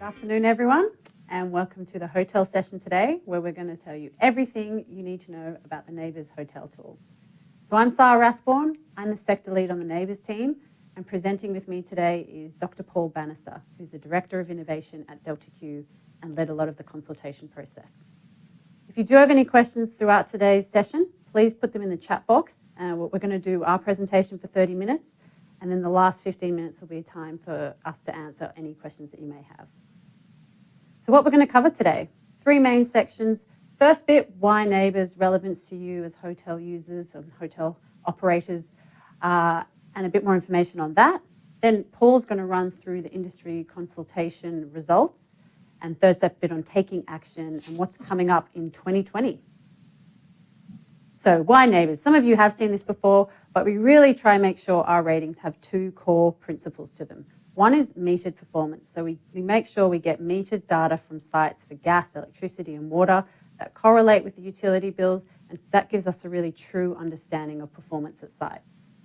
Good afternoon, everyone, and welcome to the hotel session today, where we're going to tell you everything you need to know about the NABERS Hotel tool. So I'm Sara Rathborne. I'm the sector lead on the NABERS team, and presenting with me today is Dr. Paul Bannister, who's the Director of Innovation at DeltaQ and led a lot of the consultation process. If you do have any questions throughout today's session, please put them in the chat box. We're going to do our presentation for 30 minutes, and then the last 15 minutes will be time for us to answer any questions that you may have. So what we're going to cover today, 3 main sections. First bit, why NABERS, relevance to you as hotel users and hotel operators, and a bit more information on that. Then Paul's going to run through the industry consultation results, and third bit on taking action and what's coming up in 2020. So why NABERS? Some of you have seen this before, but we really try and make sure our ratings have 2 core principles to them. One is metered performance. So we make sure we get metered data from sites for gas, electricity and water that correlate with the utility bills, and that gives us a really true understanding of performance at site.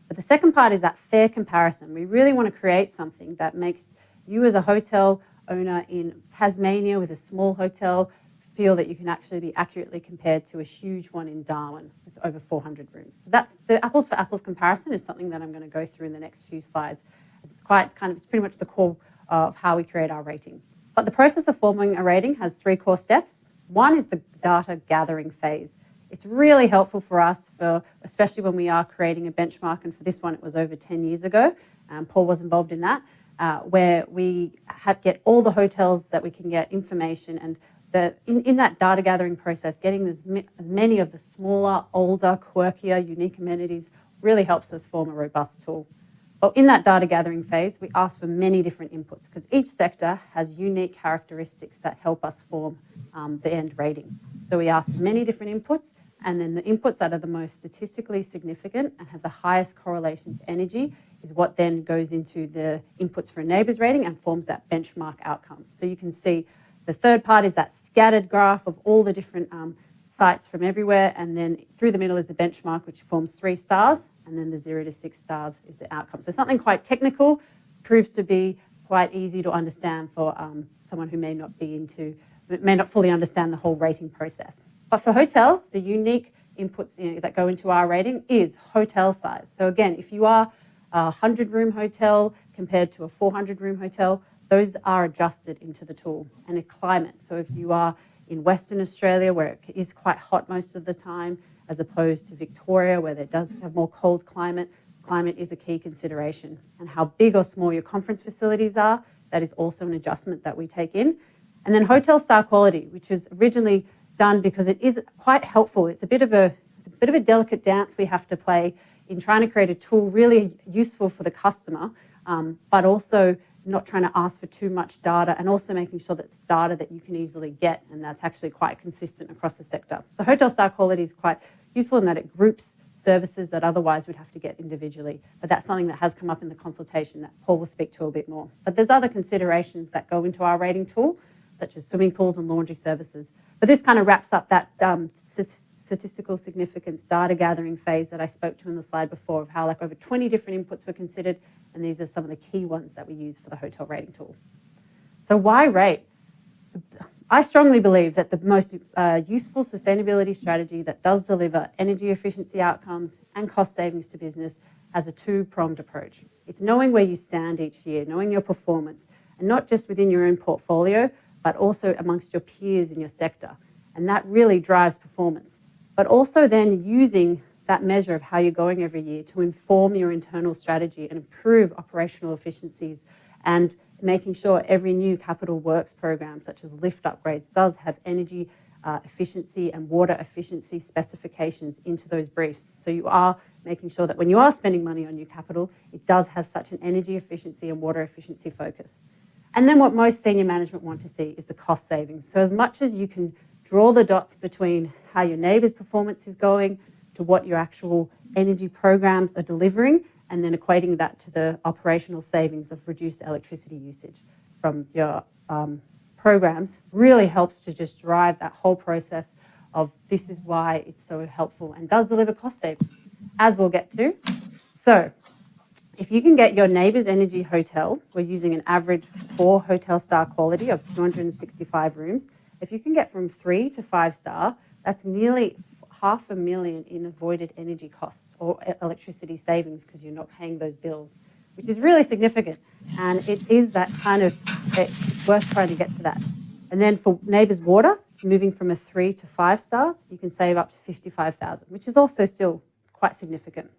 But the second part is that fair comparison. We really want to create something that makes you as a hotel owner in Tasmania with a small hotel feel that you can actually be accurately compared to a huge one in Darwin with over 400 rooms. So that's the apples for apples comparison is something that I'm going to go through in the next few slides. It's pretty much the core of how we create our rating. But the process of forming a rating has 3 core steps. One is the data gathering phase. It's really helpful for us, especially when we are creating a benchmark, and for this one it was over 10 years ago. Paul was involved in that, where we get all the hotels that we can get information, and in that data gathering process, getting as many of the smaller, older, quirkier, unique amenities really helps us form a robust tool. But in that data gathering phase, we ask for many different inputs because each sector has unique characteristics that help us form the end rating. So we ask for many different inputs, and then the inputs that are the most statistically significant and have the highest correlation to energy is what then goes into the inputs for a NABERS rating and forms that benchmark outcome. So you can see the third part is that scattered graph of all the different sites from everywhere, and then through the middle is the benchmark, which forms 3 stars, and then the 0 to 6 stars is the outcome. So something quite technical proves to be quite easy to understand for someone who may not fully understand the whole rating process. But for hotels, the unique inputs that go into our rating is hotel size. So again, if you are a 100-room hotel compared to a 400-room hotel, those are adjusted into the tool. And a climate. So if you are in Western Australia, where it is quite hot most of the time, as opposed to Victoria, where there does have more cold climate, climate is a key consideration. And how big or small your conference facilities are, that is also an adjustment that we take in. And then hotel star quality, which is originally done because it is quite helpful. It's a bit of a delicate dance we have to play in trying to create a tool really useful for the customer, but also not trying to ask for too much data, and also making sure that it's data that you can easily get, and that's actually quite consistent across the sector. So hotel star quality is quite useful in that it groups services that otherwise we'd have to get individually, but that's something that has come up in the consultation that Paul will speak to a bit more. But there's other considerations that go into our rating tool, such as swimming pools and laundry services. But this kind of wraps up that statistical significance data gathering phase that I spoke to in the slide before, of how over 20 different inputs were considered, and these are some of the key ones that we use for the hotel rating tool. So why rate? I strongly believe that the most useful sustainability strategy that does deliver energy efficiency outcomes and cost savings to business has a 2-pronged approach. It's knowing where you stand each year, knowing your performance, and not just within your own portfolio, but also amongst your peers in your sector. And that really drives performance. But also then using that measure of how you're going every year to inform your internal strategy and improve operational efficiencies, and making sure every new capital works program, such as lift upgrades, does have energy efficiency and water efficiency specifications into those briefs. So you are making sure that when you are spending money on new capital, it does have such an energy efficiency and water efficiency focus. And then what most senior management want to see is the cost savings. So as much as you can draw the dots between how your NABERS performance is going to what your actual energy programs are delivering, and then equating that to the operational savings of reduced electricity usage from your programs, really helps to just drive that whole process of this is why it's so helpful and does deliver cost savings, as we'll get to. So If you can get your NABERS Energy Hotel, we're using an average 4 hotel star quality of 265 rooms. If you can get from 3 to 5 star, that's nearly $500,000 in avoided energy costs or electricity savings because you're not paying those bills, which is really significant. And it is that kind of, it's worth trying to get to that. And then for NABERS Water, moving from a 3 to 5 stars, you can save up to $55,000, which is also still quite significant.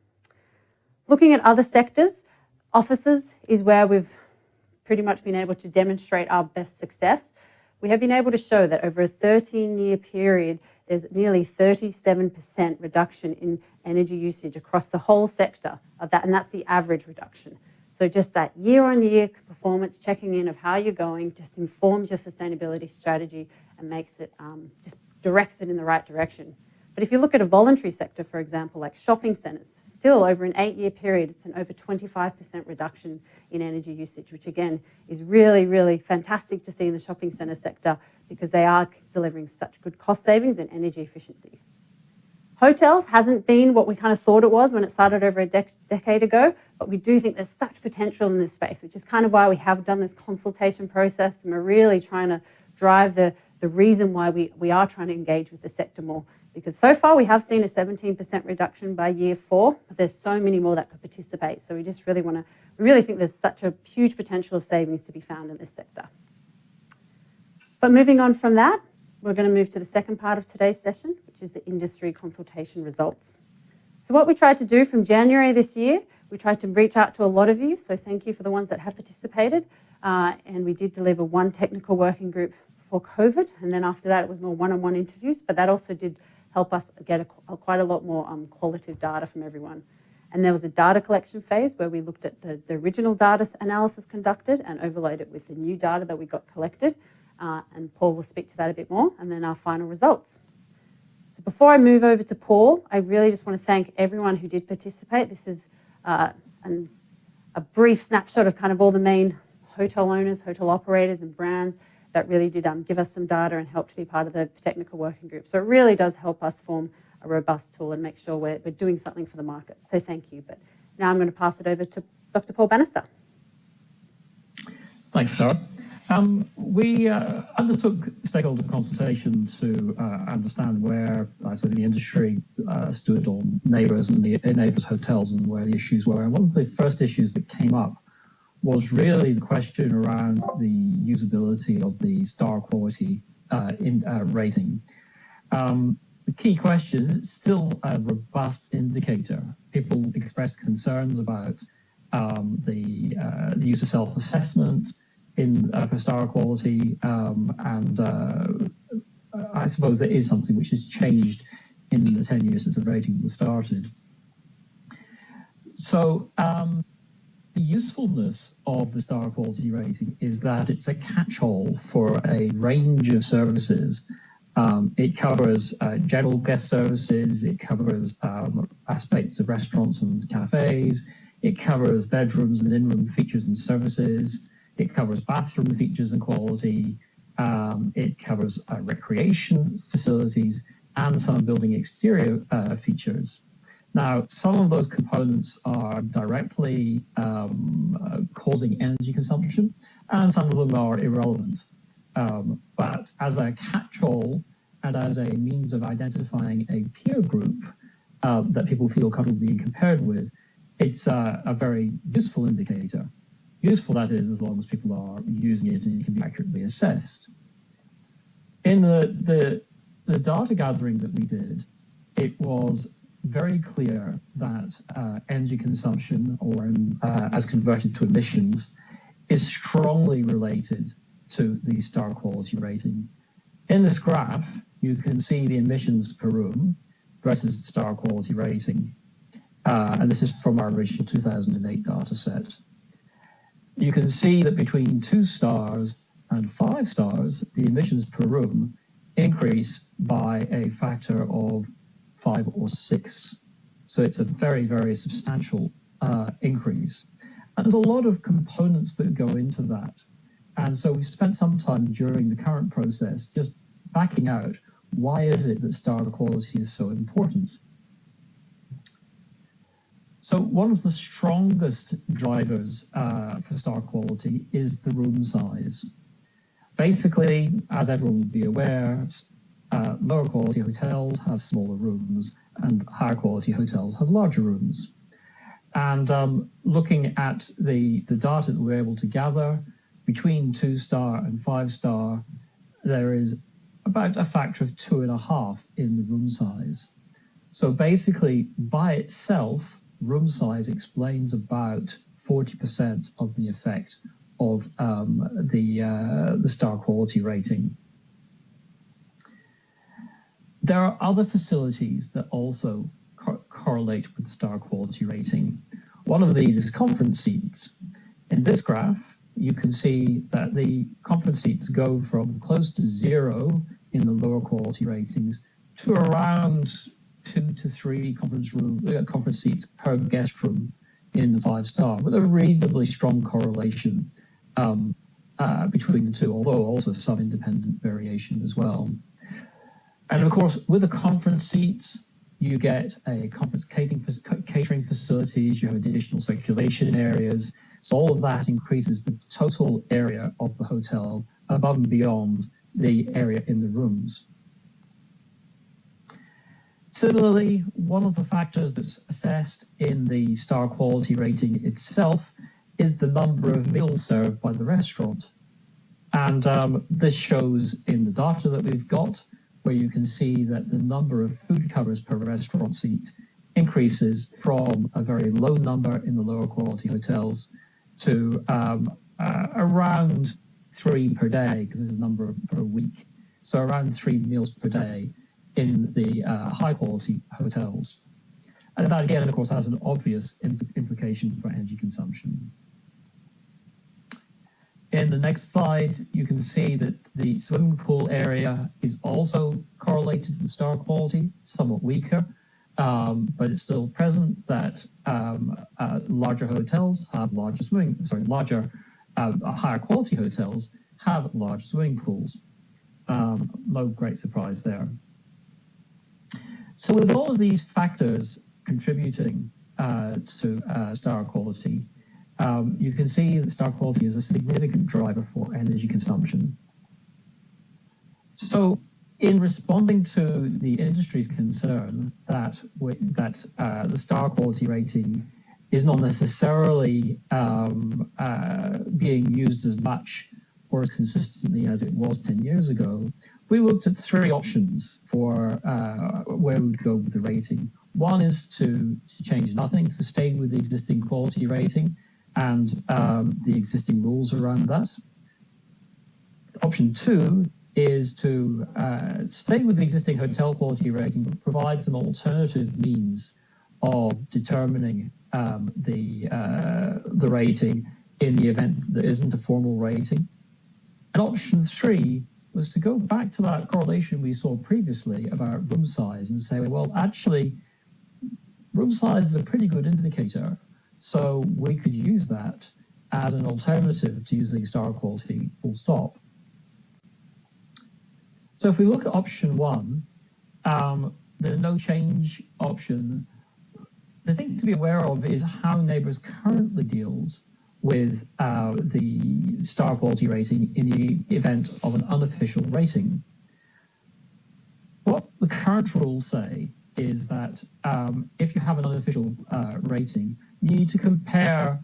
Looking at other sectors, offices is where we've pretty much been able to demonstrate our best success. We have been able to show that over a 13-year period, there's nearly 37% reduction in energy usage across the whole sector of that, and that's the average reduction. So just that year-on-year performance, checking in of how you're going, just informs your sustainability strategy and makes it, just directs it in the right direction. But if you look at a voluntary sector, for example, like shopping centres, still over an 8-year period, it's an over 25% reduction in energy usage, which again is really, really fantastic to see in the shopping centre sector because they are delivering such good cost savings and energy efficiencies. Hotels hasn't been what we kind of thought it was when it started over a decade ago, but we do think there's such potential in this space, which is kind of why we have done this consultation process, and we're really trying to drive the reason why we are trying to engage with the sector more. Because so far we have seen a 17% reduction by year 4, but there's so many more that could participate. So we just really we really think there's such a huge potential of savings to be found in this sector. But moving on from that, we're going to move to the second part of today's session, which is the industry consultation results. So what we tried to do from January this year, we tried to reach out to a lot of you. So thank you for the ones that have participated. And we did deliver one technical working group for COVID. And then after that, it was more one-on-one interviews, but that also did help us get quite a lot more qualitative data from everyone. And there was a data collection phase where we looked at the original data analysis conducted and overlaid it with the new data that we got collected. And Paul will speak to that a bit more, and then our final results. So before I move over to Paul, I really just want to thank everyone who did participate. This is a brief snapshot of kind of all the main hotel owners, hotel operators and brands that really did give us some data and help to be part of the technical working group. So it really does help us form a robust tool and make sure we're doing something for the market. So thank you. But now I'm going to pass it over to Dr. Paul Bannister. Thanks, Sara. We undertook stakeholder consultation to understand where, I suppose, the industry stood on NABERS and the NABERS hotels and where the issues were. And one of the first issues that came up was really the question around the usability of the star quality rating. The key question is it's still a robust indicator. People expressed concerns about the use of self-assessment for star quality, and I suppose there is something which has changed in the 10 years since the rating was started. So the usefulness of the star quality rating is that it's a catch-all for a range of services. It covers general guest services, it covers aspects of restaurants and cafes, it covers bedrooms and in-room features and services, it covers bathroom features and quality, it covers recreation facilities and some building exterior features. Now, some of those components are directly causing energy consumption, and some of them are irrelevant. But as a catch-all and as a means of identifying a peer group that people feel comfortable being compared with, it's a very useful indicator. Useful, that is, as long as people are using it and it can be accurately assessed. In the data gathering that we did, it was very clear that energy consumption, or as converted to emissions, is strongly related to the star quality rating. In this graph, you can see the emissions per room versus the star quality rating. And this is from our original 2008 data set. You can see that between 2 stars and 5 stars, the emissions per room increase by a factor of 5 or 6. So it's a very, very substantial increase. And there's a lot of components that go into that. And so we spent some time during the current process just backing out, why is it that star quality is so important? So one of the strongest drivers for star quality is the room size. Basically, as everyone would be aware, lower quality hotels have smaller rooms and higher quality hotels have larger rooms. And looking at the data that we're able to gather between 2-star and 5-star, there is about a factor of 2.5 in the room size. So basically, by itself, room size explains about 40% of the effect of the star quality rating. There are other facilities that also correlate with star quality rating. One of these is conference seats. In this graph, you can see that the conference seats go from close to 0 in the lower quality ratings to around 2 to 3 conference seats per guest room in the 5-star, with a reasonably strong correlation between the two, although also some independent variation as well. And of course, with the conference seats, you get a conference catering facilities, you have additional circulation areas. So all of that increases the total area of the hotel above and beyond the area in the rooms. Similarly, one of the factors that's assessed in the star quality rating itself is the number of meals served by the restaurant. And this shows in the data that we've got, where you can see that the number of food covers per restaurant seat increases from a very low number in the lower quality hotels to around 3 per day, because this is a number per week. So around 3 meals per day in the high quality hotels. And that again, of course, has an obvious implication for energy consumption. In the next slide, you can see that the swimming pool area is also correlated with star quality, somewhat weaker, but it's still present that larger hotels have higher quality hotels have large swimming pools. No great surprise there. So with all of these factors contributing to star quality, you can see that star quality is a significant driver for energy consumption. So in responding to the industry's concern that the star quality rating is not necessarily being used as much or as consistently as it was 10 years ago, we looked at 3 options for where we would go with the rating. One is to change nothing, to stay with the existing quality rating and the existing rules around that. Option 2 is to stay with the existing hotel quality rating, but provide some alternative means of determining the rating in the event that there isn't a formal rating. And option 3 was to go back to that correlation we saw previously about room size and say, well, actually, room size is a pretty good indicator. So we could use that as an alternative to using star quality full stop. So if we look at option 1, the no change option, the thing to be aware of is how NABERS currently deals with the star quality rating in the event of an unofficial rating. What the current rules say is that if you have an unofficial rating, you need to compare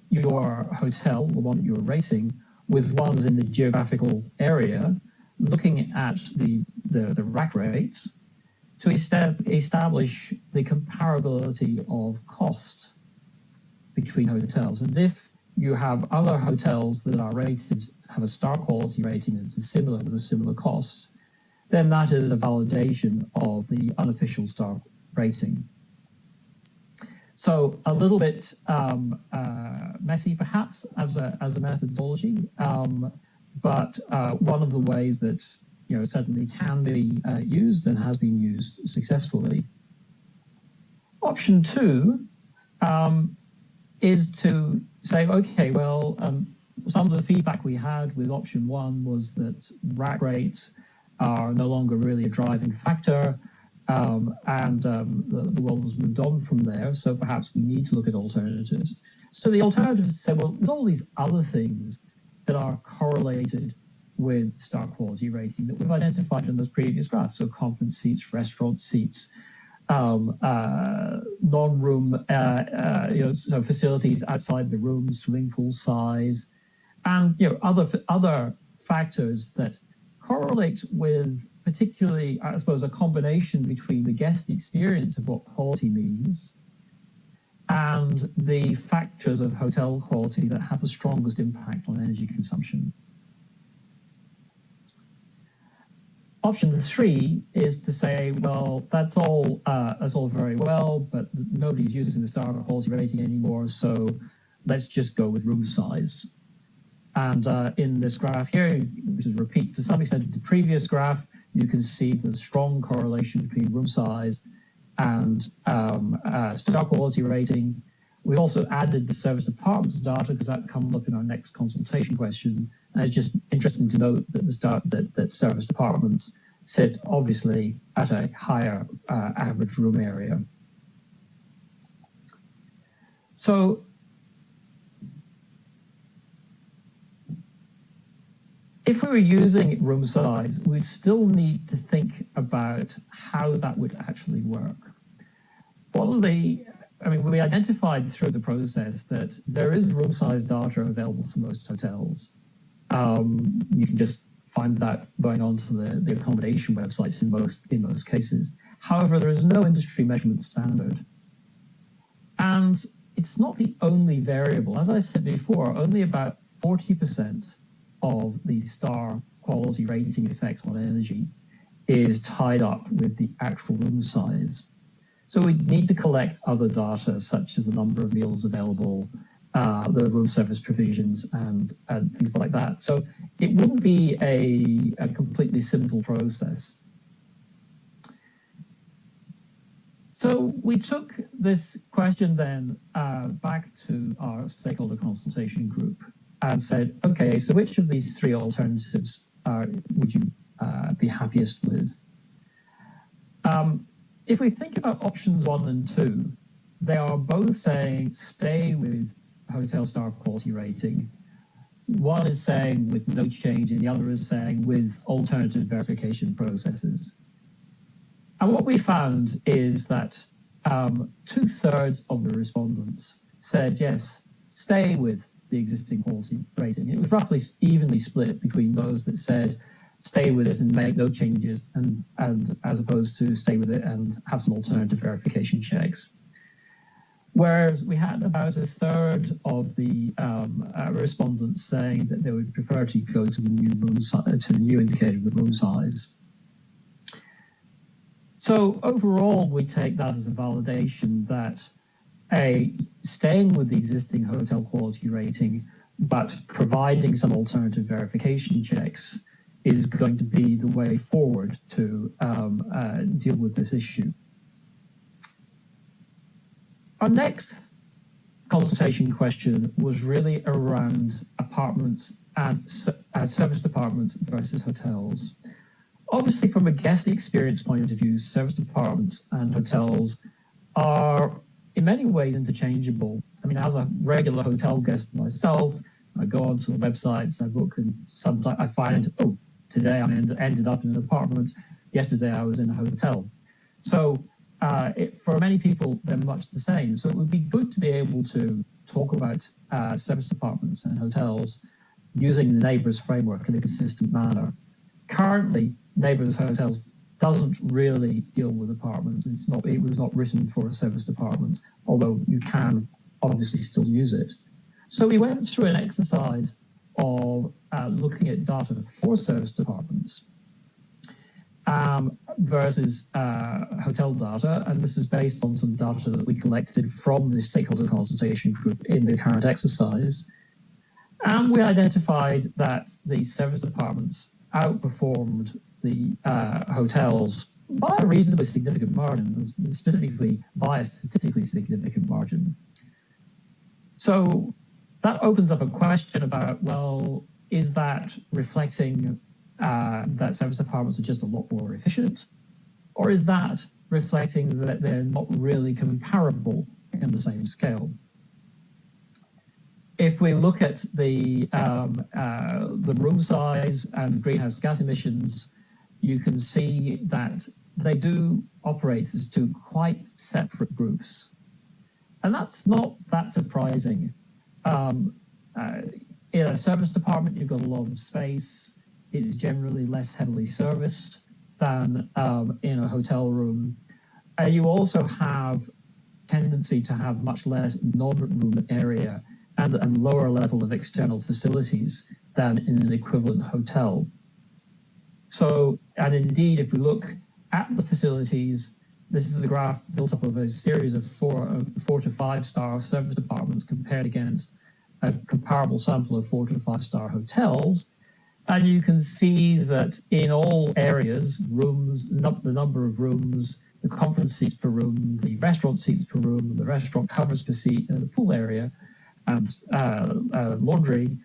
your hotel, the one that you're rating, with ones in the geographical area, looking at the rack rates to establish the comparability of cost between hotels. And if you have other hotels that are rated, have a star quality rating that's similar with a similar cost, then that is a validation of the unofficial star rating. So a little bit messy, perhaps, as a methodology, but one of the ways that certainly can be used and has been used successfully. Option 2 is to say, okay, well, some of the feedback we had with option 1 was that rack rates are no longer really a driving factor. the world has moved on from there, so perhaps we need to look at alternatives. So the alternatives say, well, there's all these other things that are correlated with star quality rating that we've identified in those previous graphs. So conference seats, restaurant seats, non-room, so facilities outside the room, swimming pool size, and other factors that correlate with particularly, I suppose, a combination between the guest experience of what quality means and the factors of hotel quality that have the strongest impact on energy consumption. Option 3 is to say, well, that's all very well, but nobody's using the star quality rating anymore, so let's just go with room size. And in this graph here, which is a repeat to some extent of the previous graph, you can see the strong correlation between room size and star quality rating. We also added the service departments data because that comes up in our next consultation question. And it's just interesting to note that that service departments sit obviously at a higher average room area. So if we were using room size, we still need to think about how that would actually work. We identified through the process that there is room size data available for most hotels. You can just find that going onto the accommodation websites in most cases. However, there is no industry measurement standard. And it's not the only variable. As I said before, only about 40% of the star quality rating effect on energy is tied up with the actual room size. So we need to collect other data, such as the number of meals available, the room service provisions, and things like that. So it wouldn't be a completely simple process. So we took this question then back to our stakeholder consultation group and said, okay, so which of these 3 alternatives would you be happiest with? If we think about options 1 and 2, they are both saying stay with hotel star quality rating. One is saying with no change, and the other is saying with alternative verification processes. And what we found is that 2/3 of the respondents said, yes, stay with the existing quality rating. It was roughly evenly split between those that said, stay with it and make no changes, and as opposed to stay with it and have some alternative verification checks. Whereas we had about 1/3 of the respondents saying that they would prefer to go to the new room to the new indicator of the room size. So overall, we take that as a validation that staying with the existing hotel quality rating, but providing some alternative verification checks is going to be the way forward to deal with this issue. Our next consultation question was really around apartments and service departments versus hotels. Obviously, from a guest experience point of view, service departments and hotels are in many ways interchangeable. I mean, as a regular hotel guest myself, I go onto the websites, I book, and sometimes I find, oh, today I ended up in an apartment, yesterday I was in a hotel. So for many people, they're much the same. So it would be good to be able to talk about service departments and hotels using the NABERS framework in a consistent manner. Currently, NABERS Hotels doesn't really deal with apartments. It was not written for service departments, although you can obviously still use it. So we went through an exercise of looking at data for service departments versus hotel data, and this is based on some data that we collected from the stakeholder consultation group in the current exercise. And we identified that the service departments outperformed the hotels by a reasonably significant margin, specifically by a statistically significant margin. So that opens up a question about, well, is that reflecting that service departments are just a lot more efficient? or is that reflecting that they're not really comparable in the same scale? If we look at the room size and greenhouse gas emissions, you can see that they do operate as two quite separate groups. And that's not that surprising. In a service department, you've got a lot of space. It is generally less heavily serviced than in a hotel room. And you also have tendency to have much less non-room area and lower level of external facilities than in an equivalent hotel. So, and indeed, if we look at the facilities, this is a graph built up of a series of four to 5 star service departments compared against a comparable sample of 4 to 5 star hotels. And you can see that in all areas, rooms, the number of rooms, the conference seats per room, the restaurant seats per room, the restaurant covers per seat, and the pool area and laundry,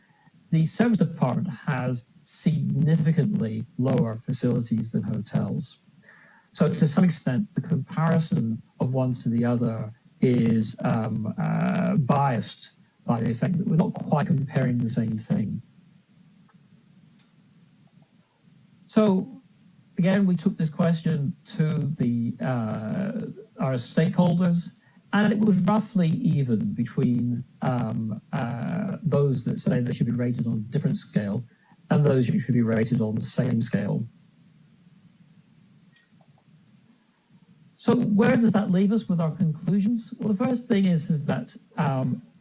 the service department has significantly lower facilities than hotels. So to some extent, the comparison of one to the other is biased by the effect that we're not quite comparing the same thing. So again, we took this question to our stakeholders, and it was roughly even between those that say they should be rated on a different scale and those who should be rated on the same scale. So where does that leave us with our conclusions? Well, the first thing is that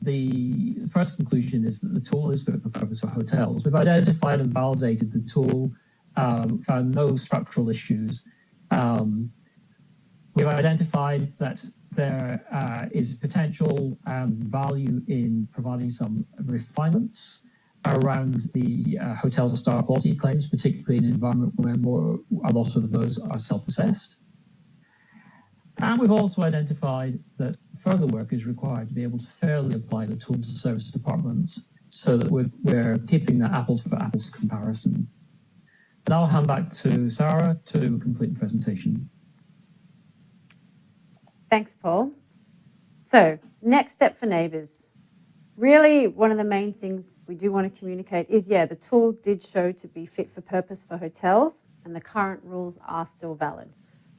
the first conclusion is that the tool is fit for purpose for hotels. We've identified and validated the tool, found no structural issues. We've identified that there is potential and value in providing some refinements around the hotel star quality claims, particularly in an environment where a lot of those are self-assessed. And we've also identified that further work is required to be able to fairly apply the tool to service departments so that we're keeping that apples for apples comparison. And I'll hand back to Sara to complete the presentation. Thanks, Paul. So, next step for NABERS. Really, one of the main things we do want to communicate is, the tool did show to be fit for purpose for hotels, and the current rules are still valid.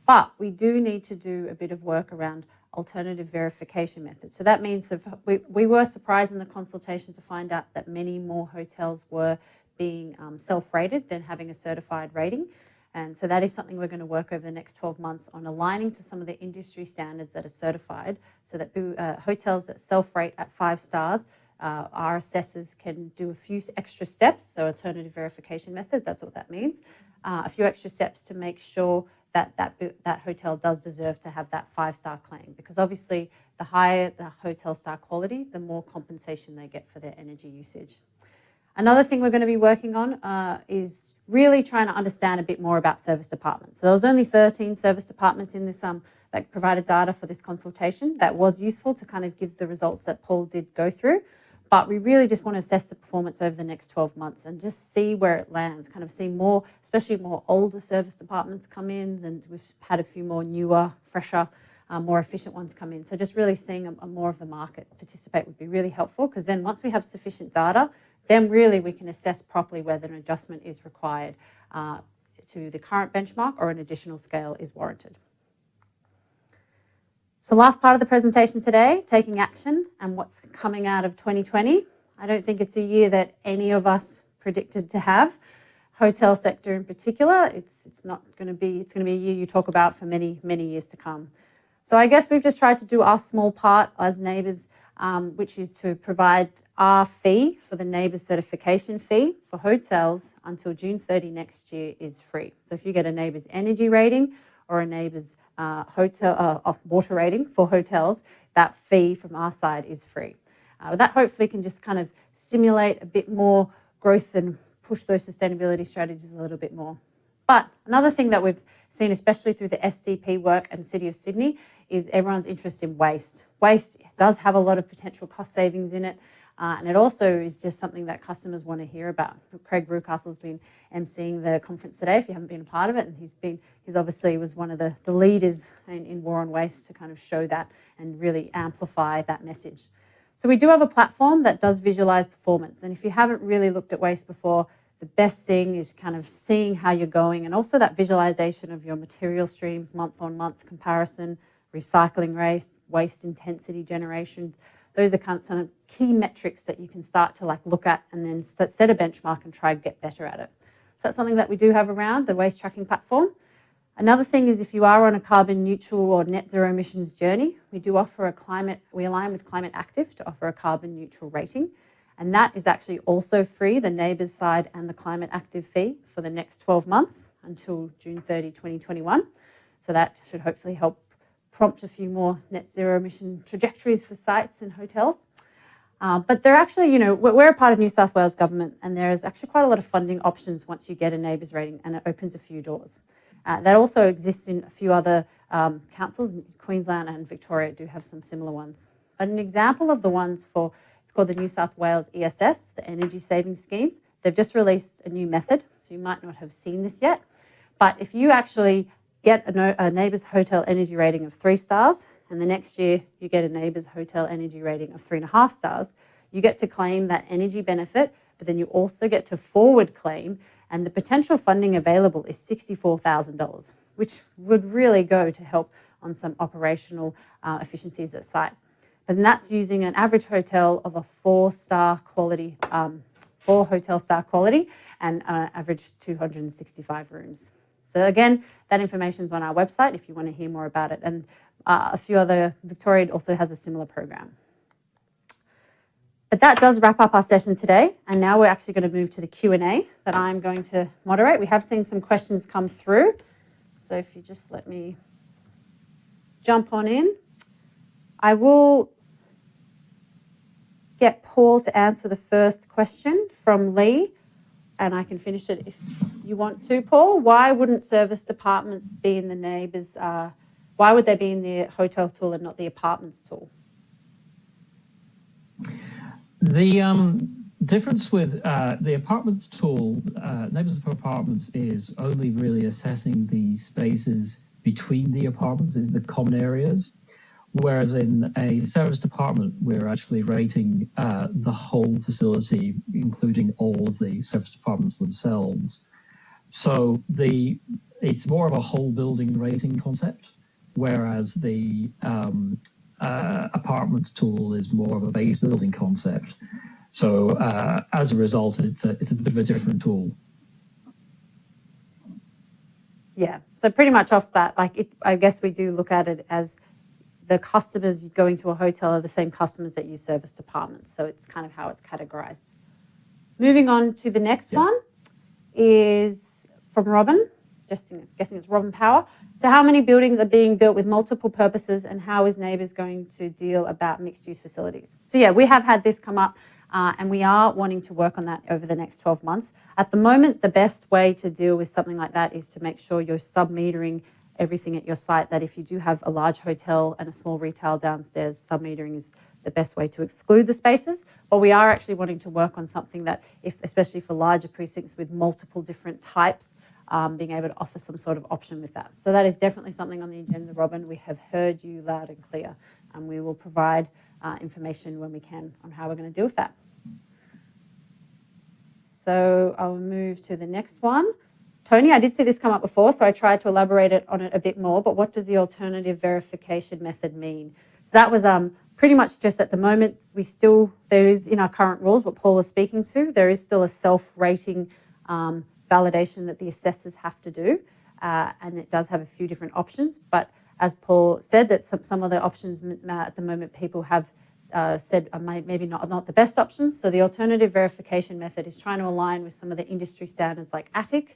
But we do need to do a bit of work around alternative verification methods. So that means that we were surprised in the consultation to find out that many more hotels were being self-rated than having a certified rating. And so that is something we're going to work over the next 12 months on aligning to some of the industry standards that are certified so that hotels that self-rate at 5 stars, our assessors can do a few extra steps. So alternative verification methods, that's what that means. A few extra steps to make sure that hotel does deserve to have that 5-star claim, because obviously the higher the hotel star quality, the more compensation they get for their energy usage. Another thing we're going to be working on is really trying to understand a bit more about service departments. So there was only 13 service departments in this that provided data for this consultation. That was useful to kind of give the results that Paul did go through. But we really just want to assess the performance over the next 12 months and just see where it lands, kind of see more, especially more older service departments come in, and we've had a few more newer, fresher, more efficient ones come in. So just really seeing a more of the market participate would be really helpful, because then once we have sufficient data, then really we can assess properly whether an adjustment is required to the current benchmark or an additional scale is warranted. So last part of the presentation today, taking action and what's coming out of 2020. I don't think it's a year that any of us predicted to have. Hotel sector in particular, it's going to be a year you talk about for many, many years to come. So I guess we've just tried to do our small part as NABERS, which is to provide our fee for the NABERS certification fee for hotels until June 30 next year is free. So if you get a NABERS energy rating or a NABERS water rating for hotels, that fee from our side is free. That hopefully can just kind of stimulate a bit more growth and push those sustainability strategies a little bit more. But another thing that we've seen, especially through the SDP work and City of Sydney, is everyone's interest in waste. Waste does have a lot of potential cost savings in it. And it also is just something that customers want to hear about. Craig Brewcastle's been emceeing the conference today, if you haven't been a part of it, and he's obviously was one of the leaders in War on Waste to kind of show that and really amplify that message. So we do have a platform that does visualize performance. And if you haven't really looked at waste before, the best thing is kind of seeing how you're going, and also that visualization of your material streams, month-on-month comparison, recycling rate, waste intensity generation. Those are kind of key metrics that you can start to look at and then set a benchmark and try and get better at it. So that's something that we do have around the waste tracking platform. Another thing is if you are on a carbon neutral or net zero emissions journey, we do offer we align with Climate Active to offer a carbon neutral rating. And that is actually also free, the NABERS side and the Climate Active fee for the next 12 months until June 30, 2021. So that should hopefully help prompt a few more net zero emission trajectories for sites and hotels. But they're actually, we're a part of New South Wales government, and there's actually quite a lot of funding options once you get a NABERS rating, and it opens a few doors. That also exists in a few other councils. Queensland and Victoria do have some similar ones. But an example of the ones it's called the New South Wales ESS, the Energy Saving Schemes. They've just released a new method, so you might not have seen this yet. But if you actually get a NABERS Hotel energy rating of 3 stars, and the next year you get a NABERS Hotel energy rating of 3.5 stars, you get to claim that energy benefit, but then you also get to forward claim, and the potential funding available is $64,000, which would really go to help on some operational efficiencies at site. And that's using an average hotel of a 4-star quality, 4 hotel star quality, and average 265 rooms. So again, that information is on our website if you want to hear more about it. And Victoria also has a similar program. But that does wrap up our session today. And now we're actually going to move to the Q&A that I'm going to moderate. We have seen some questions come through. So if you just let me jump on in. I will get Paul to answer the first question from Lee, and I can finish it if you want to, Paul. Why wouldn't service departments be in the NABERS? Why would they be in the hotel tool and not the apartments tool? The difference with the apartments tool, NABERS for apartments, is only really assessing the spaces between the apartments, is the common areas. Whereas in a service department, we're actually rating the whole facility, including all of the service departments themselves. So it's more of a whole building rating concept, whereas the apartments tool is more of a base building concept. So as a result, it's a bit of a different tool. Yeah, so pretty much off that, I guess we do look at it as the customers going to a hotel are the same customers that use service departments. So it's kind of how it's categorized. Moving on to the next one is from Robin, guessing it's Robin Power. So how many buildings are being built with multiple purposes, and how is NABERS going to deal about mixed use facilities? So yeah, we have had this come up and we are wanting to work on that over the next 12 months. At the moment, the best way to deal with something like that is to make sure you're sub-metering everything at your site, that if you do have a large hotel and a small retail downstairs, sub-metering is the best way to exclude the spaces. But we are actually wanting to work on something that, especially for larger precincts with multiple different types, being able to offer some sort of option with that. So that is definitely something on the agenda, Robin. We have heard you loud and clear, and we will provide information when we can on how we're going to deal with that. So I'll move to the next one. Tony, I did see this come up before, so I tried to elaborate on it a bit more, but what does the alternative verification method mean? So that was pretty much just at the moment, there is in our current rules, what Paul was speaking to, there is still a self-rating validation that the assessors have to do, and it does have a few different options, but as Paul said, that some of the options at the moment people have said are maybe not the best options. So the alternative verification method is trying to align with some of the industry standards like ATIC,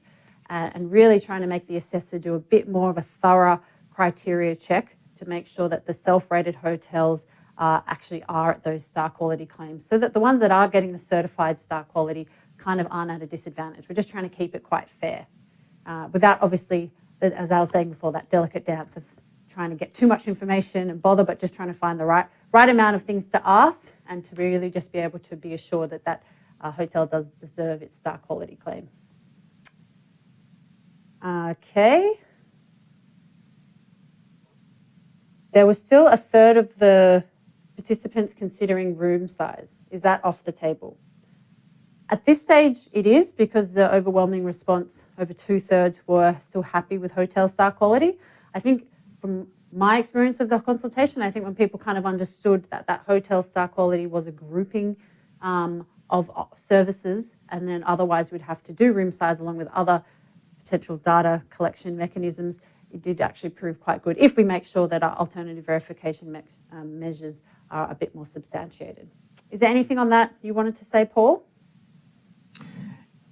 and really trying to make the assessor do a bit more of a thorough criteria check to make sure that the self-rated hotels actually are at those star quality claims, so that the ones that are getting the certified star quality kind of aren't at a disadvantage. We're just trying to keep it quite fair, without obviously, as I was saying before, that delicate dance of trying to get too much information and bother, but just trying to find the right amount of things to ask and to really just be able to be assured that that hotel does deserve its star quality claim. Okay. There was still a third of the participants considering room size. Is that off the table? At this stage, it is, because the overwhelming response, over 2/3 were still happy with hotel star quality. I think from my experience of the consultation, I think when people kind of understood that that hotel star quality was a grouping of services, and then otherwise we'd have to do room size along with other potential data collection mechanisms, it did actually prove quite good if we make sure that our alternative verification measures are a bit more substantiated. Is there anything on that you wanted to say, Paul?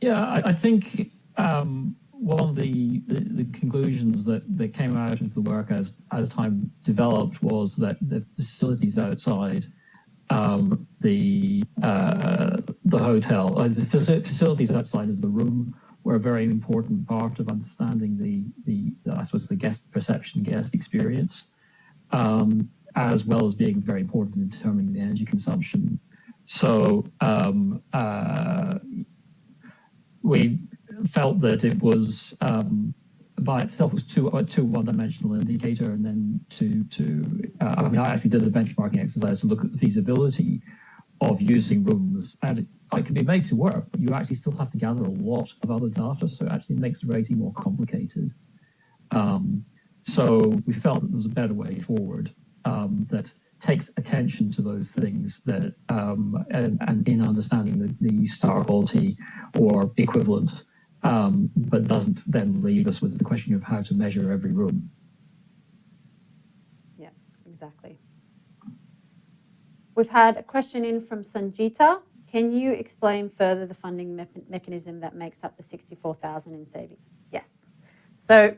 Yeah, I think one of the conclusions that came out of the work as time developed was that the facilities outside the hotel, the facilities outside of the room, were a very important part of understanding the I suppose the guest perception, guest experience, as well as being very important in determining the energy consumption. So we felt that it was by itself was too one-dimensional indicator, and then I mean, I actually did a benchmarking exercise to look at the feasibility of using rooms, and it can be made to work, but you actually still have to gather a lot of other data, so it actually makes the rating more complicated. So we felt that there was a better way forward that takes attention to those things that and in understanding the star quality or equivalent, but doesn't then leave us with the question of how to measure every room. Yeah, exactly. We've had a question in from Sanjita. Can you explain further the funding mechanism that makes up the $64,000 in savings? Yes. So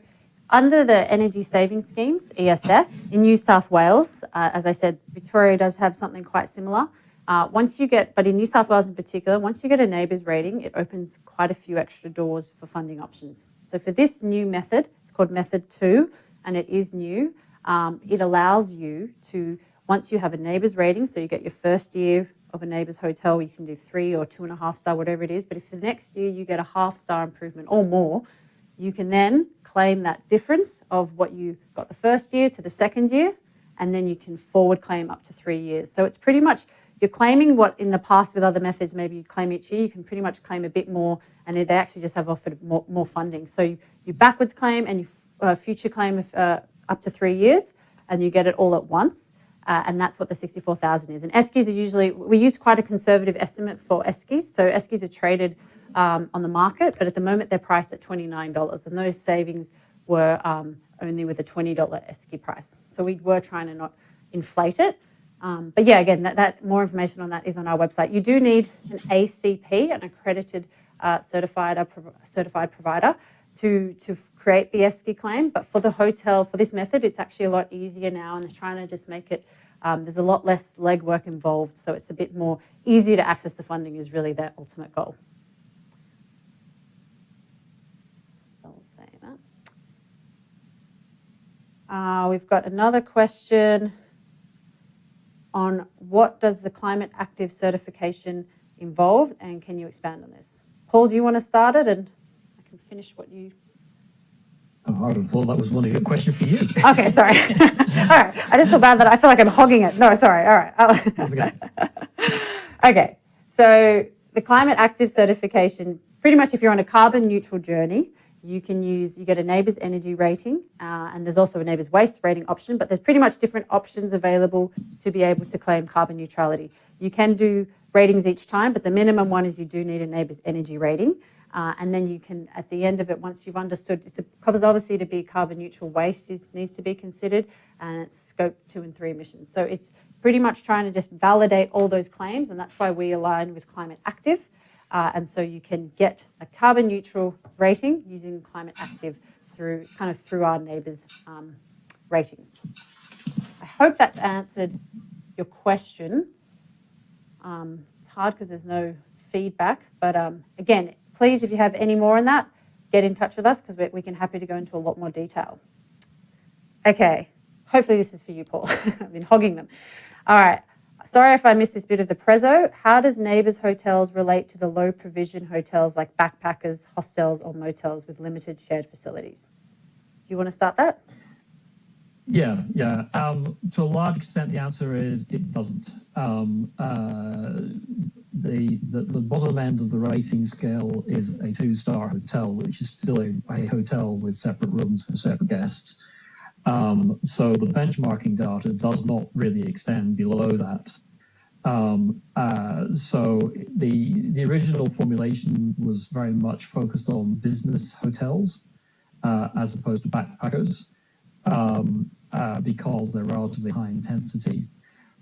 under the energy saving schemes, ESS, in New South Wales, as I said, Victoria does have something quite similar. But in New South Wales in particular, once you get a NABERS rating, it opens quite a few extra doors for funding options. So for this new method, it's called Method 2, and it is new. It allows you to, once you have a NABERS rating, so you get your first year of a NABERS hotel, you can do 3 or 2.5 star, whatever it is. But if the next year you get a 1/2 star improvement or more, you can then claim that difference of what you got the first year to the second year, and then you can forward claim up to 3 years. So it's pretty much, you're claiming what in the past with other methods, maybe you claim each year, you can pretty much claim a bit more, and they actually just have offered more funding. So you backwards claim and you future claim up to 3 years, and you get it all at once. And that's what the $64,000 is. And ESCIs are usually, we use quite a conservative estimate for ESCIs. So ESCIs are traded on the market, but at the moment they're priced at $29. And those savings were only with a $20 ESCI price. So we were trying to not inflate it. But yeah, again, that more information on that is on our website. You do need an ACP, an accredited certified provider, to create the ESCI claim. But for the hotel, for this method, it's actually a lot easier now, and they're trying to just make it, there's a lot less legwork involved, so it's a bit more easier to access the funding is really their ultimate goal. So I'll say that. We've got another question on what does the climate active certification involve, and can you expand on this? Paul, do you want to start it, and I can finish what you... Oh, I would have thought that was one of your question for you. Okay, sorry. All right, I just feel bad that I feel like I'm hogging it. No, sorry, all right. That's okay. Okay, so the climate active certification, pretty much if you're on a carbon neutral journey, you get a NABERS energy rating, and there's also a NABERS waste rating option, but there's pretty much different options available to be able to claim carbon neutrality. You can do ratings each time, but the minimum one is you do need a NABERS energy rating. And then you can, at the end of it, once you've understood, because obviously to be carbon neutral, waste needs to be considered, and it's scope 2 and 3 emissions. So it's pretty much trying to just validate all those claims, and that's why we align with Climate Active. And so you can get a carbon neutral rating using Climate Active through our NABERS ratings. I hope that's answered your question. It's hard because there's no feedback, but again, please, if you have any more on that, get in touch with us because we can happy to go into a lot more detail. Okay, Hopefully this is for you, Paul. I've been hogging them. All right. Sorry if I missed this bit of the prezzo. How does NABERS hotels relate to the low provision hotels like backpackers, hostels, or motels with limited shared facilities? Do you want to start that? Yeah. To a large extent, the answer is it doesn't. The bottom end of the rating scale is a 2-star hotel, which is still a hotel with separate rooms for separate guests. So the benchmarking data does not really extend below that. So the original formulation was very much focused on business hotels as opposed to backpackers because they're relatively high intensity.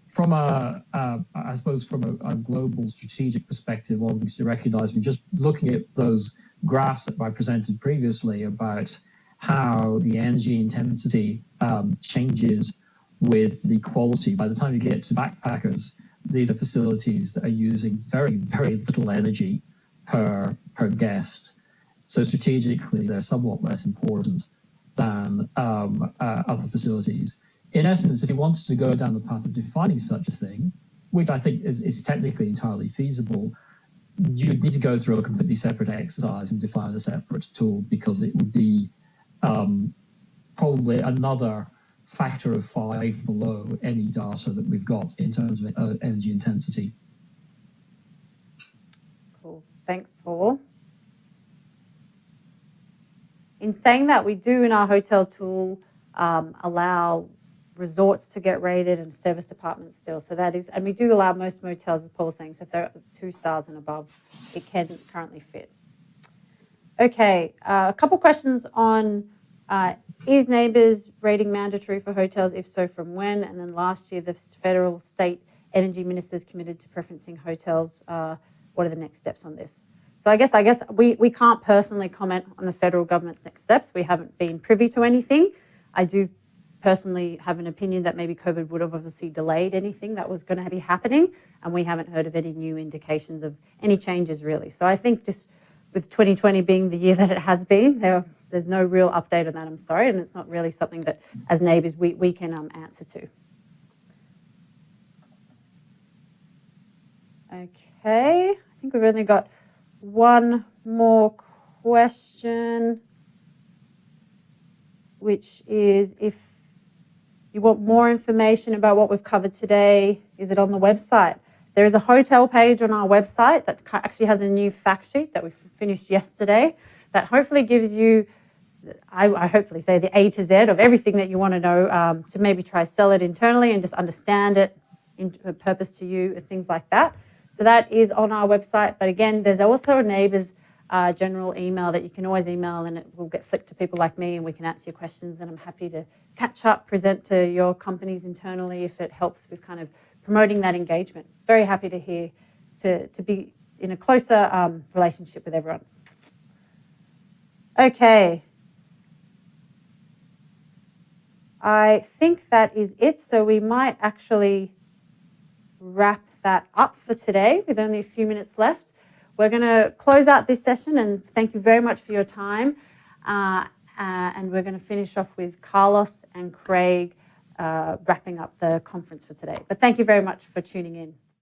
From I suppose from a global strategic perspective, one needs to recognize, we're just looking at those graphs that I presented previously about how the energy intensity changes with the quality. By the time you get to backpackers, these are facilities that are using very, very little energy per guest. So strategically, they're somewhat less important than other facilities. In essence, if you wanted to go down the path of defining such a thing, which I think is technically entirely feasible, you need to go through a completely separate exercise and define a separate tool, because it would be probably another factor of 5 below any data that we've got in terms of energy intensity. Cool. Thanks, Paul. In saying that, we do in our hotel tool allow resorts to get rated and service departments still. So that is, and we do allow most motels, as Paul was saying, so if they're 2 stars and above, it can currently fit. Okay, a couple questions on is NABERS rating mandatory for hotels? If so, from when? And then last year, the federal state energy ministers committed to preferencing hotels. What are the next steps on this? So I guess we can't personally comment on the federal government's next steps. We haven't been privy to anything. I do personally have an opinion that maybe COVID would have obviously delayed anything that was going to be happening, and we haven't heard of any new indications of any changes really. So I think just with 2020 being the year that it has been, there's no real update on that, I'm sorry, and it's not really something that as NABERS we can answer to. Okay, I think we've only got one more question, which is if you want more information about what we've covered today, is it on the website? There is a hotel page on our website that actually has a new fact sheet that we finished yesterday that hopefully gives you, I hopefully say, the A to Z of everything that you want to know to maybe try sell it internally and just understand it in purpose to you and things like that. So that is on our website. But again, there's also a NABERS general email that you can always email, and it will get flicked to people like me and we can answer your questions, and I'm happy to catch up, present to your companies internally if it helps with kind of promoting that engagement. Very happy to hear, to be in a closer relationship with everyone. Okay. I think that is it. So we might actually wrap that up for today with only a few minutes left. We're going to close out this session, and thank you very much for your time. And we're going to finish off with Carlos and Craig wrapping up the conference for today. But thank you very much for tuning in.